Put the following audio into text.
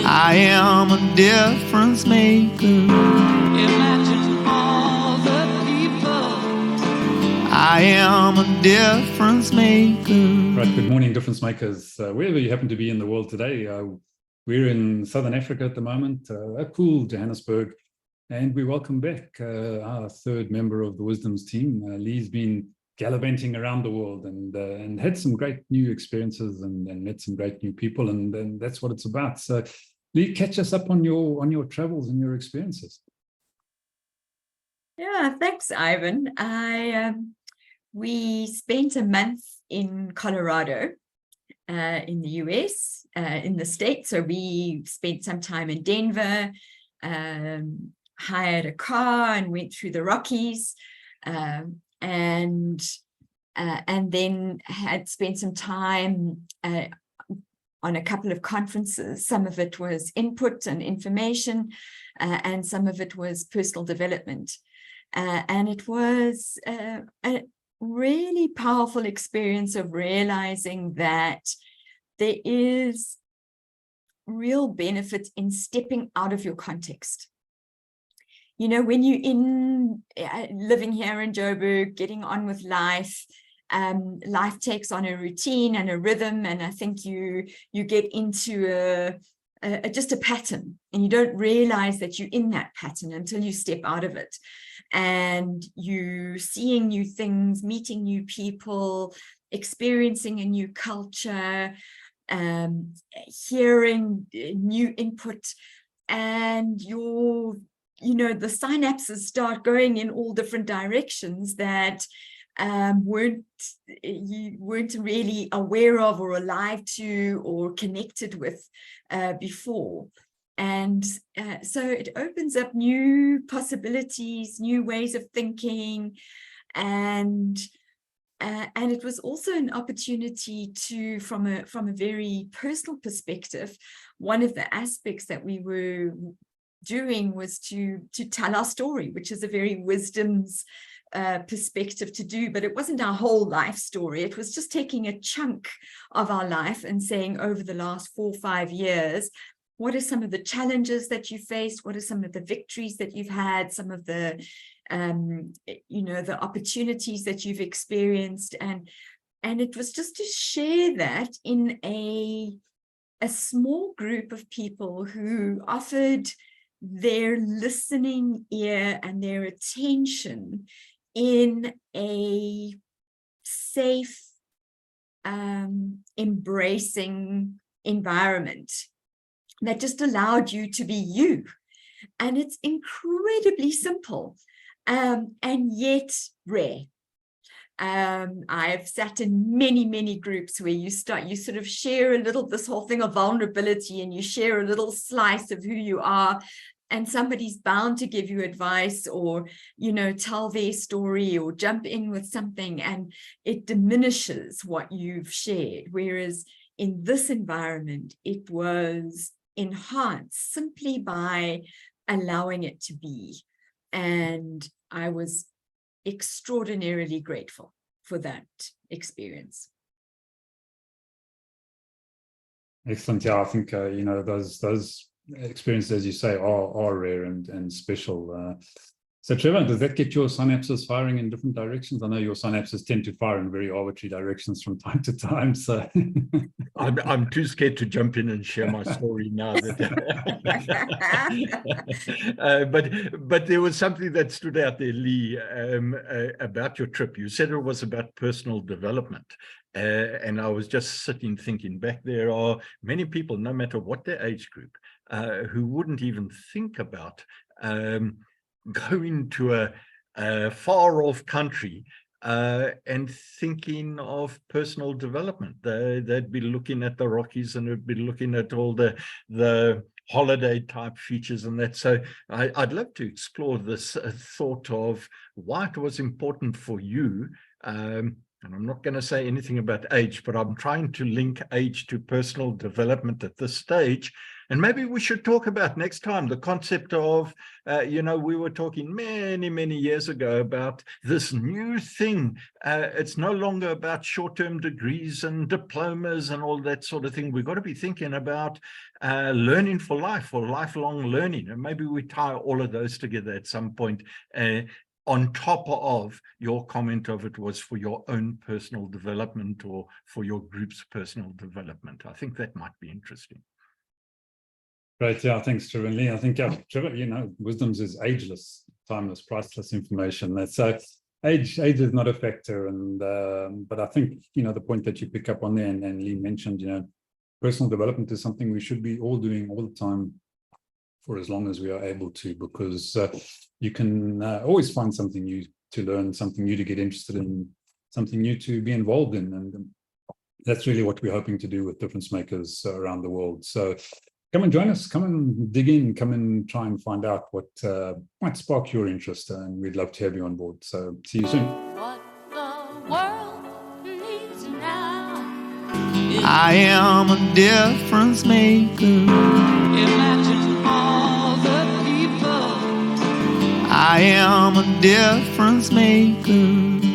I am a difference maker. Imagine all the people. I am a difference maker. Right, good morning, difference makers. Wherever you happen to be in the world today, we're in Southern Africa at the moment, a cool Johannesburg, and we welcome back our third member of the WISDOMS team. Leigh's been gallivanting around the world and had some great new experiences and met some great new people, and that's what it's about. So, Leigh, catch us up on your travels and your experiences. Yeah, thanks, Ivan. We spent a month in Colorado, in the US, in the States. So we spent some time in Denver, hired a car and went through the Rockies, and then had spent some time on a couple of conferences. Some of it was input and information, and some of it was personal development. And it was a really powerful experience of realizing that there is real benefit in stepping out of your context. You know, when you're living here in Joburg, getting on with life, life takes on a routine and a rhythm, and I think you get into just a pattern, and you don't realize that you're in that pattern until you step out of it, and you seeing new things, meeting new people, experiencing a new culture, hearing new input, and the synapses start going in all different directions that you weren't really aware of or alive to or connected with before. And so it opens up new possibilities, new ways of thinking, and it was also an opportunity to, from a very personal perspective, one of the aspects that we were doing was to tell our story, which is a very WISDOMS perspective to do, but it wasn't our whole life story. It was just taking a chunk of our life and saying, over the last 4 or 5 years, what are some of the challenges that you faced? What are some of the victories that you've had? Some of the the opportunities that you've experienced, and it was just to share that in a small group of people who offered their listening ear and their attention in a safe, embracing environment that just allowed you to be you. And it's incredibly simple, and yet rare. I've sat in many groups where you sort of share this whole thing of vulnerability, and you share a little slice of who you are, and somebody's bound to give you advice or, tell their story or jump in with something, and it diminishes what you've shared. Whereas in this environment, it was enhanced simply by allowing it to be. And I was extraordinarily grateful for that experience. Excellent. Yeah, I think those experiences, as you say, are rare and special. So, Trevor, does that get your synapses firing in different directions? I know your synapses tend to fire in very arbitrary directions from time to time. So, I'm too scared to jump in and share my story now. But there was something that stood out there, Leigh, about your trip. You said it was about personal development. And I was just sitting thinking back, there are many people, no matter what their age group, who wouldn't even think about going to a far-off country and thinking of personal development. They'd be looking at the Rockies, and they'd be looking at all the holiday type features and that. So I'd love to explore this thought of why it was important for you. And I'm not going to say anything about age, but I'm trying to link age to personal development at this stage. And maybe we should talk about next time the concept of, we were talking many, many years ago about this new thing. It's no longer about short-term degrees and diplomas and all that sort of thing. We've got to be thinking about learning for life, or lifelong learning. And maybe we tie all of those together at some point. On top of your comment of it was for your own personal development or for your group's personal development. I think that might be interesting. Great, yeah, thanks, Trevor and Leigh. I think, Trevor, WISDOMS is ageless, timeless, priceless information. That's age is not a factor, and but I think the point that you pick up on there, and Leigh mentioned, personal development is something we should be all doing all the time, for as long as we are able to, because you can always find something new to learn, something new to get interested in, something new to be involved in. And that's really what we're hoping to do with difference makers around the world. So come and join us, come and dig in, come and try and find out what might spark your interest. And we'd love to have you on board. So see you soon. What the world needs now. I am a difference maker. Imagine all the people. I am a difference maker.